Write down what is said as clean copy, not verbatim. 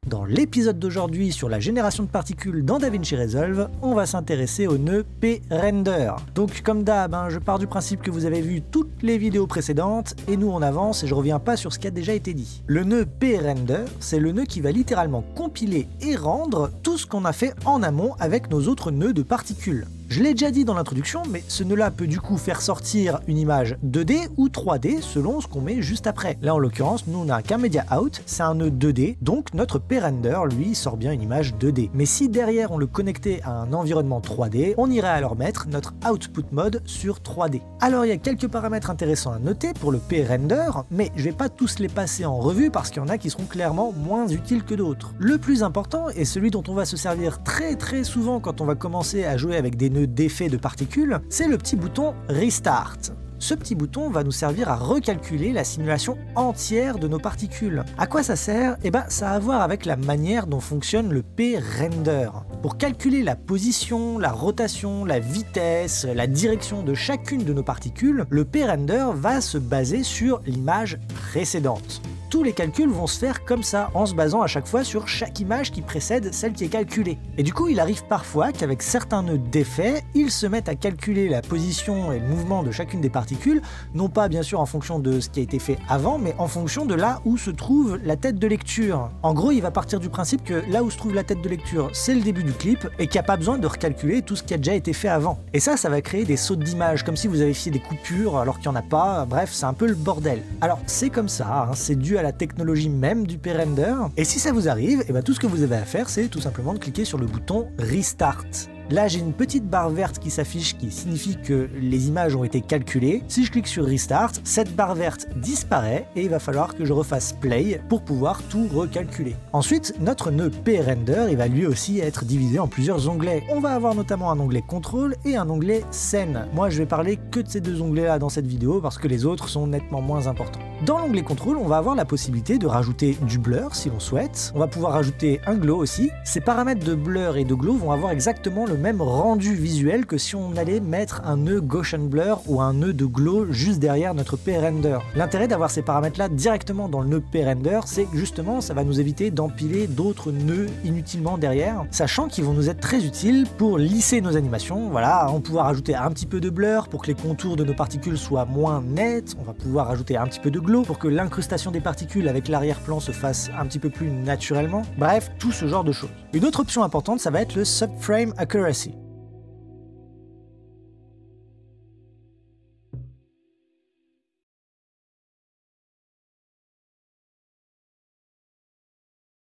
Dans l'épisode d'aujourd'hui sur la génération de particules dans DaVinci Resolve, on va s'intéresser au nœud p-render. Donc comme d'hab, je pars du principe que vous avez vu toutes les vidéos précédentes et nous on avance et je reviens pas sur ce qui a déjà été dit. Le nœud p-render, c'est le nœud qui va littéralement compiler et rendre tout ce qu'on a fait en amont avec nos autres nœuds de particules. Je l'ai déjà dit dans l'introduction, mais ce nœud-là peut du coup faire sortir une image 2D ou 3D selon ce qu'on met juste après. Là en l'occurrence, nous on n'a qu'un media out, c'est un nœud 2D, donc notre p-render lui sort bien une image 2D. Mais si derrière on le connectait à un environnement 3D, on irait alors mettre notre output mode sur 3D. Alors il y a quelques paramètres intéressants à noter pour le p-render, mais je vais pas tous les passer en revue parce qu'il y en a qui seront clairement moins utiles que d'autres. Le plus important, et celui dont on va se servir très souvent quand on va commencer à jouer avec des nœuds d'effets de particules, c'est le petit bouton Restart. Ce petit bouton va nous servir à recalculer la simulation entière de nos particules. À quoi ça sert? Ça a à voir avec la manière dont fonctionne le p-render. Pour calculer la position, la rotation, la vitesse, la direction de chacune de nos particules, le p-render va se baser sur l'image précédente. Tous les calculs vont se faire comme ça, en se basant à chaque fois sur chaque image qui précède celle qui est calculée. Et du coup, il arrive parfois qu'avec certains nœuds d'effet, ils se mettent à calculer la position et le mouvement de chacune des particules, non pas bien sûr en fonction de ce qui a été fait avant, mais en fonction de là où se trouve la tête de lecture. En gros, il va partir du principe que là où se trouve la tête de lecture, c'est le début du clip, et qu'il n'y a pas besoin de recalculer tout ce qui a déjà été fait avant. Et ça va créer des sautes d'image, comme si vous avez fait des coupures alors qu'il n'y en a pas, bref, c'est un peu le bordel. Alors, c'est comme ça, c'est dû à la technologie même du p-render, et si ça vous arrive, tout ce que vous avez à faire, c'est tout simplement de cliquer sur le bouton Restart. Là, j'ai une petite barre verte qui s'affiche qui signifie que les images ont été calculées. Si je clique sur Restart, cette barre verte disparaît et il va falloir que je refasse Play pour pouvoir tout recalculer. Ensuite, notre nœud p-render, il va lui aussi être divisé en plusieurs onglets. On va avoir notamment un onglet Contrôle et un onglet Scène. Moi, je vais parler que de ces deux onglets-là dans cette vidéo parce que les autres sont nettement moins importants. Dans l'onglet Contrôle, on va avoir la possibilité de rajouter du blur si l'on souhaite. On va pouvoir rajouter un glow aussi. Ces paramètres de blur et de glow vont avoir exactement le même rendu visuel que si on allait mettre un nœud Gaussian blur ou un nœud de glow juste derrière notre p-render. L'intérêt d'avoir ces paramètres là directement dans le nœud p-render, c'est que justement ça va nous éviter d'empiler d'autres nœuds inutilement derrière, sachant qu'ils vont nous être très utiles pour lisser nos animations. Voilà, on va pouvoir ajouter un petit peu de blur pour que les contours de nos particules soient moins nets, on va pouvoir ajouter un petit peu de glow pour que l'incrustation des particules avec l'arrière-plan se fasse un petit peu plus naturellement. Bref, tout ce genre de choses. Une autre option importante, ça va être le Subframe Accuracy.